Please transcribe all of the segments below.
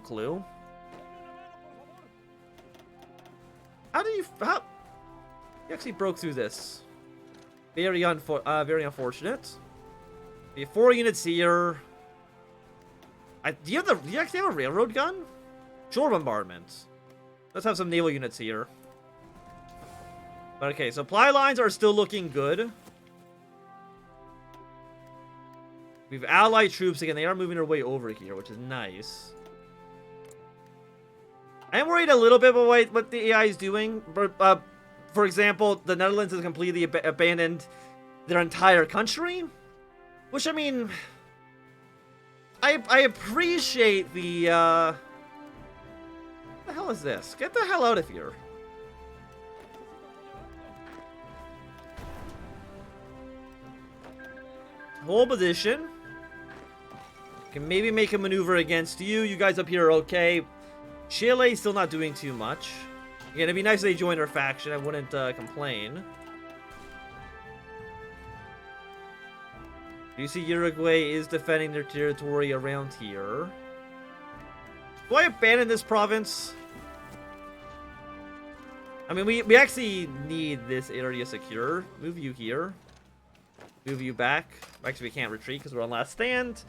clue. How you actually broke through this? Very unfortunate. We have 4 units here. Do you actually have a railroad gun? Shore bombardment. Let's have some naval units here. But okay, supply lines are still looking good. We've allied troops again. They are moving their way over here, which is nice. I am worried a little bit about what the AI is doing. For example, the Netherlands has completely abandoned their entire country. Which, I mean... I appreciate the, What the hell is this? Get the hell out of here. Hold position. Can maybe make a maneuver against you. You guys up here are okay. Chile still not doing too much. Again, it'd be nice if they joined our faction. I wouldn't complain. You see Uruguay is defending their territory around here. Do I abandon this province? I mean, we actually need this area secure. Move you here. Move you back. Actually, we can't retreat because we're on last stand.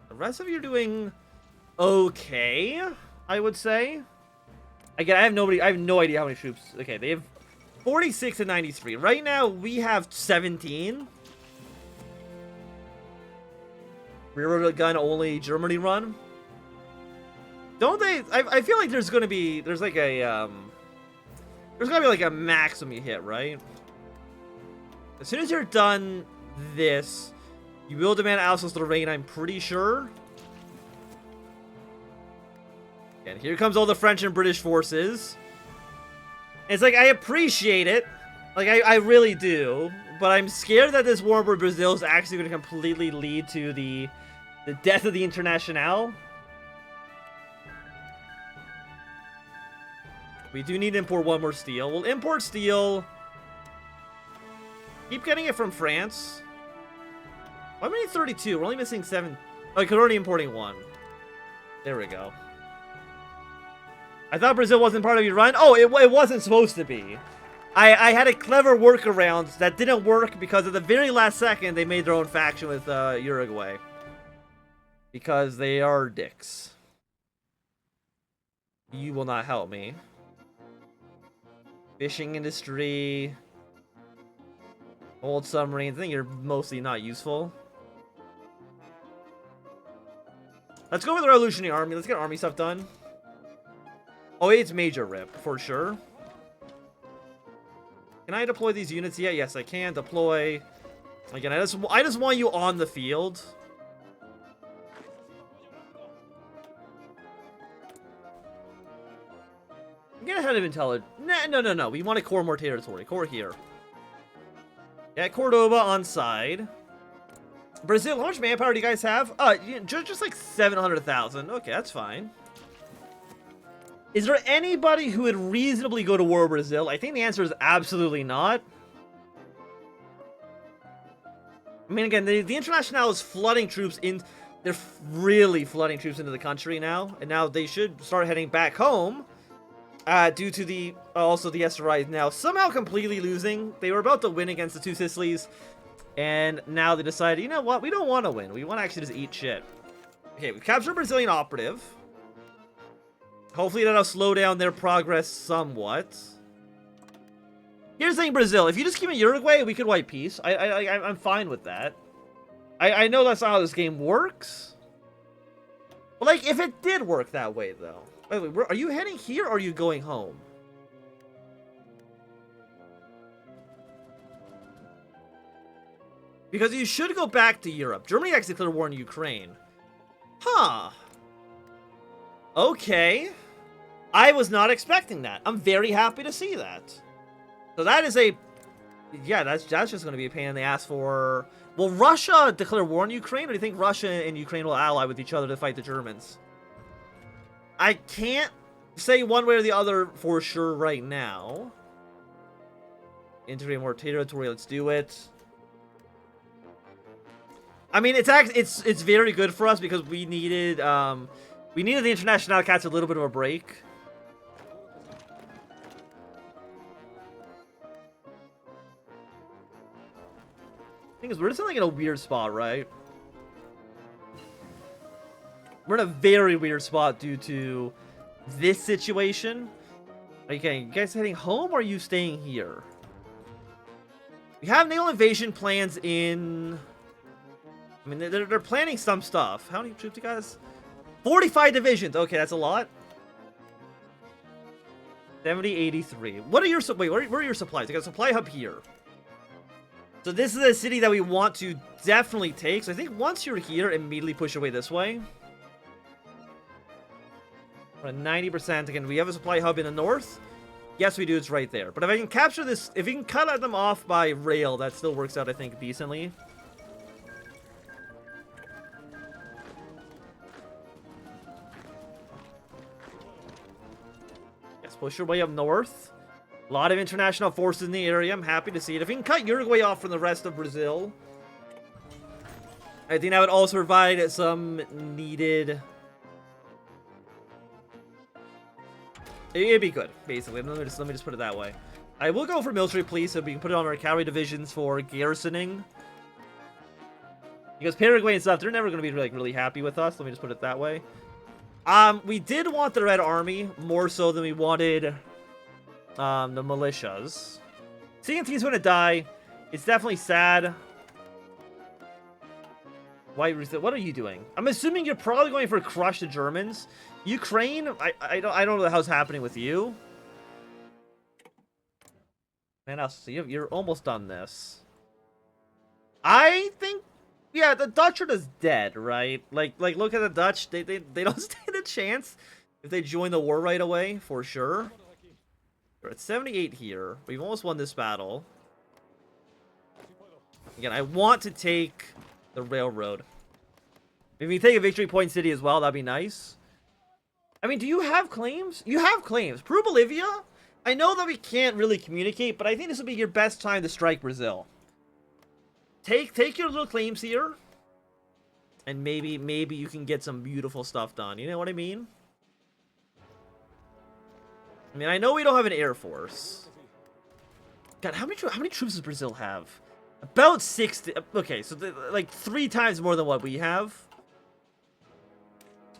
The rest of you are doing okay, I would say. Again, I have no idea how many troops. Okay, they have 46 and 93. Right now, we have 17. Railroad gun only Germany run. Don't they? I feel like there's gonna be like a maximum you hit, right? As soon as you're done this, you will demand Alsace-Lorraine, I'm pretty sure. And here comes all the French and British forces. It's like, I appreciate it. Like, I really do. But I'm scared that this war with Brazil is actually going to completely lead to the death of the Internationale. We do need to import 1 more steel. We'll import steel. Keep getting it from France. Why am I need 32? We're only missing 7. Oh, we're already importing 1. There we go. I thought Brazil wasn't part of Iran. Oh, it wasn't supposed to be. I had a clever workaround that didn't work because at the very last second, they made their own faction with Uruguay. Because they are dicks. You will not help me. Fishing industry. Old submarines. I think you're mostly not useful. Let's go with the Revolutionary Army. Let's get army stuff done. Oh, it's major rip, for sure. Can I deploy these units yet? Yes, I can. Deploy. Again, I just want you on the field. Get ahead of intelligence. No. We want to core more territory. Core here. Yeah, Cordoba on side. Brazil, how much manpower do you guys have? Just like 700,000. Okay, that's fine. Is there anybody who would reasonably go to war with Brazil? I think the answer is absolutely not. I mean, again, the Internationale is flooding troops in. They're really flooding troops into the country now. And now they should start heading back home. Due to the, also the SRI is now somehow completely losing. They were about to win against the Two Sicilies. And now they decided, you know what? We don't want to win. We want to actually just eat shit. Okay, we captured a Brazilian operative. Hopefully that'll slow down their progress somewhat. Here's the thing, Brazil. If you just keep in Uruguay, we could wipe peace. I'm fine with that. I know that's not how this game works. But, like, if it did work that way, though. Wait, are you heading here or are you going home? Because you should go back to Europe. Germany actually declared war in Ukraine. Huh. Okay. I was not expecting that. I'm very happy to see that. So that is a... Yeah, that's just going to be a pain in the ass for... Will Russia declare war on Ukraine, or do you think Russia and Ukraine will ally with each other to fight the Germans? I can't say one way or the other for sure right now. Integrate more territory, let's do it. I mean, it's very good for us because we needed the International Cats a little bit of a break. Thing is, we're just like in a weird spot, right? We're in a very weird spot due to this situation. Okay, you guys heading home or are you staying here? We have naval invasion plans in... I mean, they're planning some stuff. How many troops you guys? 45 divisions. Okay, that's a lot. 70, 83. What are your... Wait, where are your supplies? I got a supply hub here. So this is a city that we want to definitely take. So I think once you're here, immediately push away this way. We're at 90%. Again, we have a supply hub in the north. Yes, we do. It's right there. But if I can capture this, if we can cut them off by rail, that still works out, I think, decently. Yes, push your way up north. A lot of international forces in the area. I'm happy to see it. If we can cut Uruguay off from the rest of Brazil, I think that would also provide some needed... It'd be good, basically. Let me just put it that way. I will go for military police so we can put it on our cavalry divisions for garrisoning. Because Paraguay and stuff, they're never going to be really happy with us. Let me just put it that way. We did want the Red Army more so than we wanted the militias. Seeing team's going to die, it's definitely sad. What are you doing? I'm assuming you're probably going for crush the Germans. Ukraine, I don't know the hell's happening with you. Man, I'll see. You're almost done this. I think, yeah, the Dutch are just dead, right? Like look at the Dutch. They don't stand a chance if they join the war right away, for sure. We're at 78 here. We've almost won this battle. Again, I want to take the railroad. If we take a victory point city as well, that'd be nice. I mean, do you have claims? You have claims. Peru, Bolivia? I know that we can't really communicate, but I think this would be your best time to strike Brazil. Take your little claims here. And maybe you can get some beautiful stuff done. You know what I mean? I mean, I know we don't have an air force. God, how many troops does Brazil have? About 60. Okay, so like 3 times more than what we have.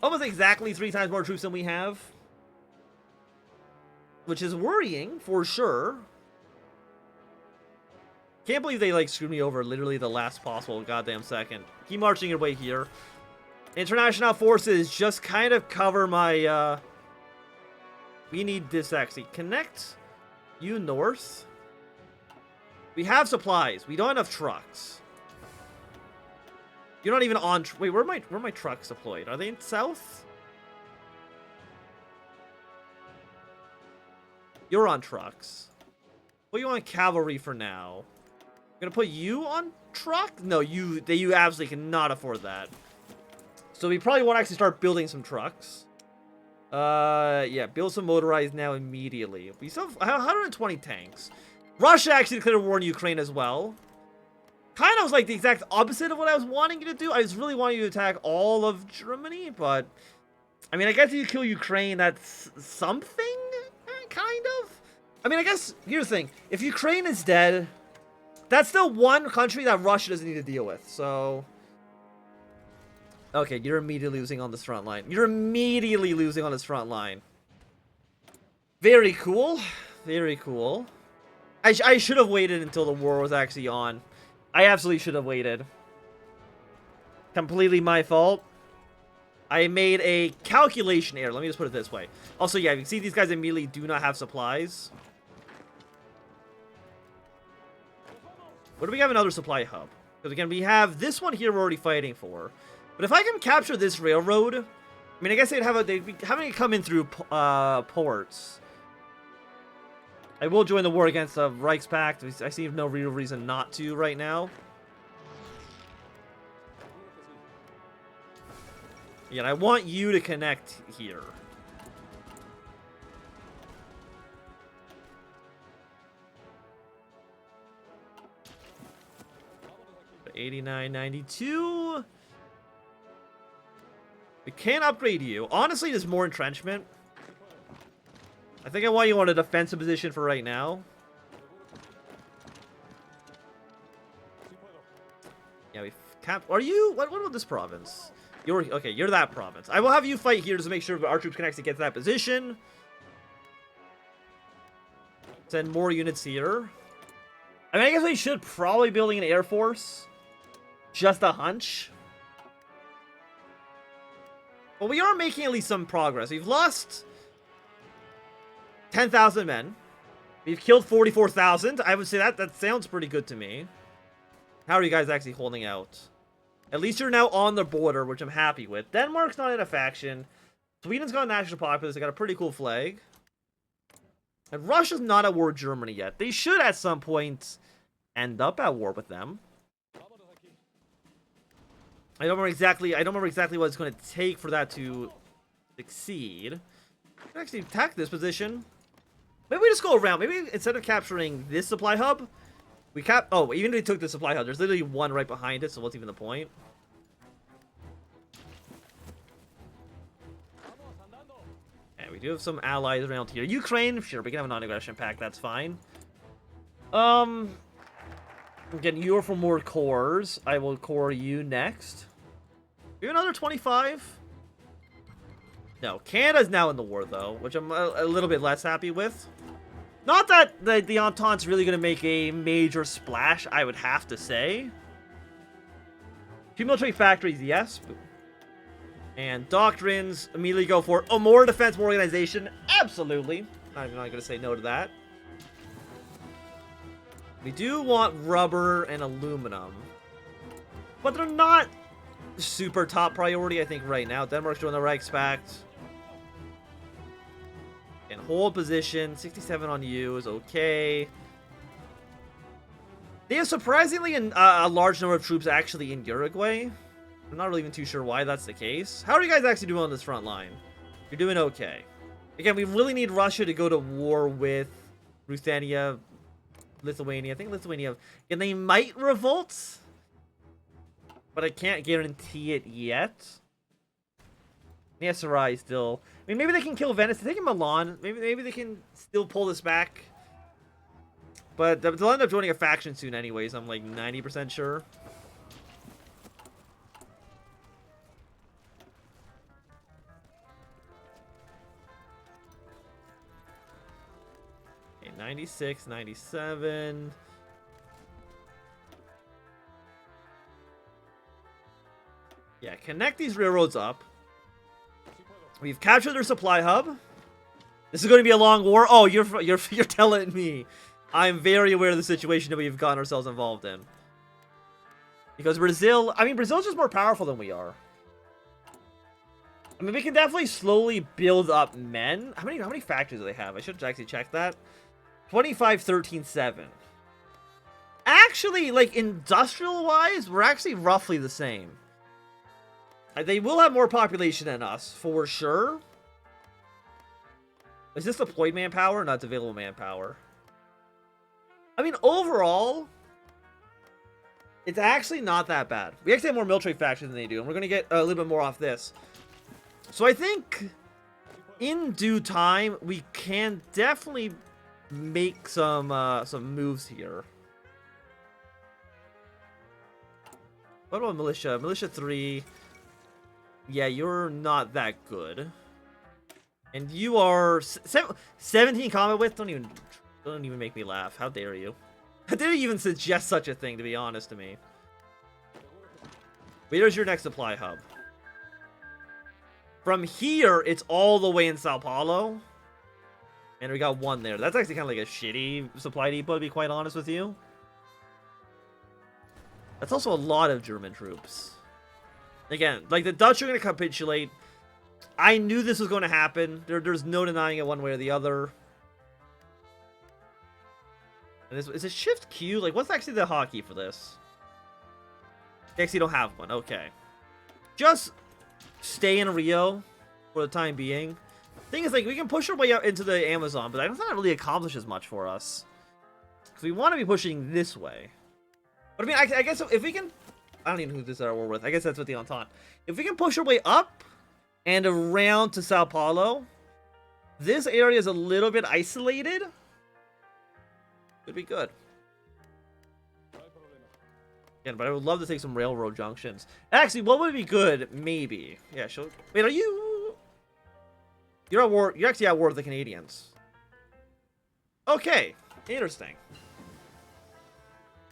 Almost exactly 3 times more troops than we have. Which is worrying, for sure. Can't believe they, like, screwed me over literally the last possible goddamn second. Keep marching your way here. International forces just kind of cover my, We need this, actually. Connect you north. We have supplies. We don't have enough trucks. You're not even on... Wait, where are my trucks deployed? Are they in south? You're on trucks. Put you on cavalry for now. I'm gonna put you on truck? No, you absolutely cannot afford that. So we probably want to actually start building some trucks. Yeah, build some motorized now immediately. We still have 120 tanks. Russia actually declared war on Ukraine as well. Kind of was like the exact opposite of what I was wanting you to do. I was really wanting you to attack all of Germany, but... I mean, I guess if you kill Ukraine, that's something? Kind of? I mean, I guess, here's the thing. If Ukraine is dead, that's still one country that Russia doesn't need to deal with, so... Okay, you're immediately losing on this front line. You're immediately losing on this front line. Very cool. Very cool. I should have waited until the war was actually on. I absolutely should have waited. Completely my fault. I made a calculation error. Let me just put it this way. Also, yeah, you can see these guys immediately do not have supplies. What do we have another supply hub? Because again, we have this one here we're already fighting for. But if I can capture this railroad, I mean, I guess they'd be having it come in through ports. I will join the war against the Reichspakt. I see no real reason not to right now. Yeah, and I want you to connect here. 89.92. We can upgrade you. Honestly, there's more entrenchment. I think I want you on a defensive position for right now. Yeah, we cap. Are you? What about this province? You're okay. You're that province. I will have you fight here to make sure that our troops can actually get to that position. Send more units here. I mean, I guess we should probably building an air force. Just a hunch. But we are making at least some progress. We've lost 10,000 men. We've killed 44,000. I would say that sounds pretty good to me. How are you guys actually holding out? At least you're now on the border, which I'm happy with. Denmark's not in a faction. Sweden's got a national populace. They got a pretty cool flag. And Russia's not at war with Germany yet. They should at some point end up at war with them. I don't remember exactly what it's going to take for that to succeed. We can actually attack this position. Maybe we just go around. Maybe instead of capturing this supply hub, we oh, even if we took the supply hub, there's literally one right behind it, so what's even the point? And we do have some allies around here. Ukraine, sure, we can have a non-aggression pact, that's fine. Again, you're for more cores. I will core you next. You another 25? No, Canada's now in the war, though, which I'm a little bit less happy with. Not that the Entente's really going to make a major splash, I would have to say. 2 military factories, yes. And doctrines, immediately go for more defense, more organization. Absolutely. I'm not going to say no to that. We do want rubber and aluminum. But they're not super top priority, I think, right now. Denmark's doing the Reichspakt. And hold position. 67 on you is okay. They have surprisingly a large number of troops actually in Uruguay. I'm not really even too sure why that's the case. How are you guys actually doing on this front line? You're doing okay. Again, we really need Russia to go to war with Ruthenia, Lithuania. I think Lithuania, and they might revolt, but I can't guarantee it yet. Sarai still. I mean, maybe they can kill Venice. They're taking Milan. Maybe they can still pull this back. But they'll end up joining a faction soon anyways. I'm like 90% sure. Okay, 96, 97. Yeah, connect these railroads up. We've captured their supply hub. This is going to be a long war. Oh, you're telling me. I'm very aware of the situation that we've gotten ourselves involved in. Because Brazil, I mean, Brazil's just more powerful than we are. I mean, we can definitely slowly build up men. How many factories do they have? I should actually check that. 25, 13, 7. Actually, like, industrial-wise, we're actually roughly the same. They will have more population than us, for sure. Is this deployed manpower? Not available manpower. I mean, overall, it's actually not that bad. We actually have more military factions than they do, and we're going to get a little bit more off this. So I think, in due time, we can definitely make some moves here. What about militia? Militia 3... Yeah, you're not that good. And you are 17 combat width. Don't even make me laugh. How dare you? How dare you even suggest such a thing, to be honest to me? Where's your next supply hub? From here, it's all the way in Sao Paulo. And we got one there. That's actually kind of like a shitty supply depot, to be quite honest with you. That's also a lot of German troops. Again, like, the Dutch are going to capitulate. I knew this was going to happen. There's no denying it one way or the other. And is it Shift Q? Like, what's actually the hotkey for this? They actually don't have one. Okay. Just stay in Rio for the time being. Thing is, like, we can push our way out into the Amazon, but I don't think that really accomplishes much for us. Because we want to be pushing this way. But, I mean, I guess if we can... I don't even know who this is at war with. I guess that's what the Entente. If we can push our way up and around to Sao Paulo. This area is a little bit isolated. Could be good. Again, but I would love to take some railroad junctions. Actually, what would be good? Maybe. Yeah, sure. Wait, are you... You're at war... You're actually at war with the Canadians. Okay. Interesting.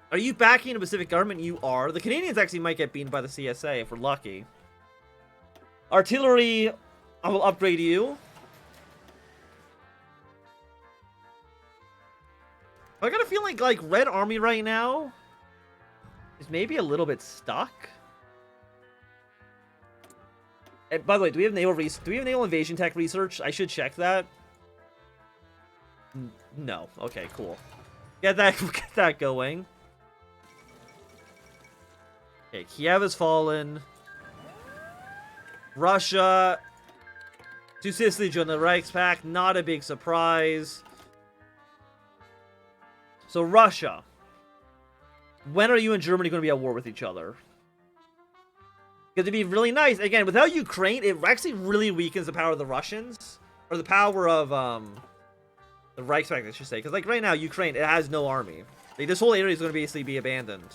Are you backing the Pacific government? You are. The Canadians actually might get beaten by the CSA if we're lucky. Artillery, I will upgrade you. I got a feeling like Red Army right now is maybe a little bit stuck. And by the way, do we have naval invasion tech research? I should check that. No. Okay, cool. Get that going. Okay, Kiev has fallen. Russia to Sicily joined the Reichspakt. Not a big surprise. So Russia, when are you and Germany going to be at war with each other? Because it'd be really nice. Again, without Ukraine, it actually really weakens the power of the Russians. Or the power of the Reichspakt, I should say. Because like right now, Ukraine, it has no army. Like, this whole area is going to basically be abandoned.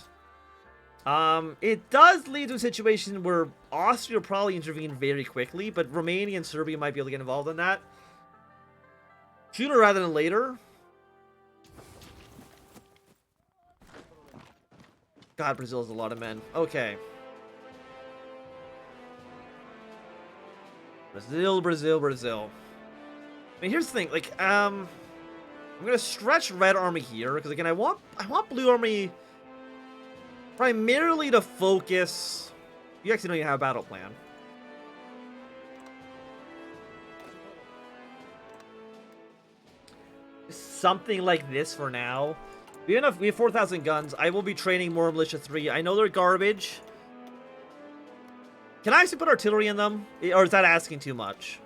It does lead to a situation where Austria will probably intervene very quickly. But Romania and Serbia might be able to get involved in that. Sooner rather than later. God, Brazil has a lot of men. Okay. Brazil. I mean, here's the thing. Like, I'm gonna stretch Red Army here because again, I want Blue Army primarily to focus. You actually don't even have a battle plan. Something like this for now. We have 4,000 guns. I will be training more Militia 3. I know they're garbage. Can I actually put artillery in them? Or is that asking too much?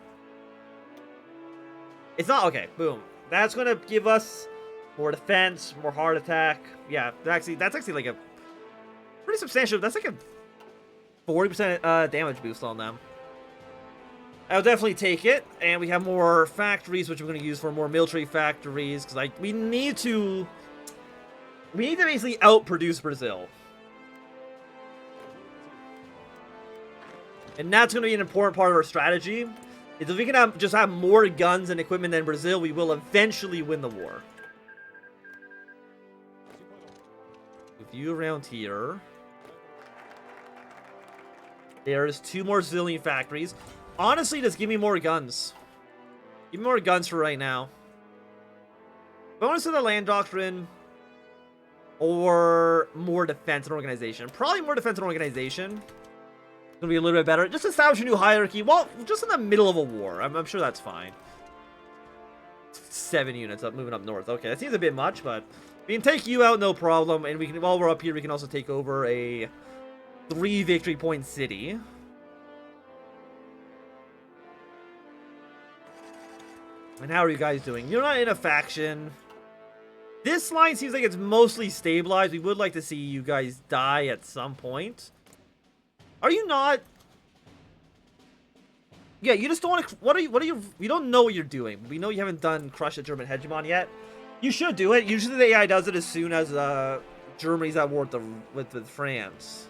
It's not. Okay, boom. That's going to give us more defense, more heart attack. Yeah, that's actually like a pretty substantial. That's like a 40% damage boost on them. I'll definitely take it. And we have more factories, which we're going to use for more military factories. Because we need to basically outproduce Brazil. And that's going to be an important part of our strategy. Is if we can just have more guns and equipment than Brazil, we will eventually win the war. With you around here. There's 2 more civilian factories. Honestly, just give me more guns. Give me more guns for right now. Bonus to the land doctrine. Or more defense and organization. Probably more defense and organization. It's gonna be a little bit better. Just establish a new hierarchy. Well, just in the middle of a war. I'm sure that's fine. 7 units up, moving up north. Okay, that seems a bit much, but we can take you out, no problem. And we can, while we're up here, we can also take over a 3 victory point city. And how are you guys doing? You're not in a faction. This line seems like it's mostly stabilized. We would like to see you guys die at some point. Are you not? Yeah, you just don't want to. What are you? We don't know what you're doing. We know you haven't done Crush the German Hegemon yet. You should do it. Usually the AI does it as soon as Germany's at war with France.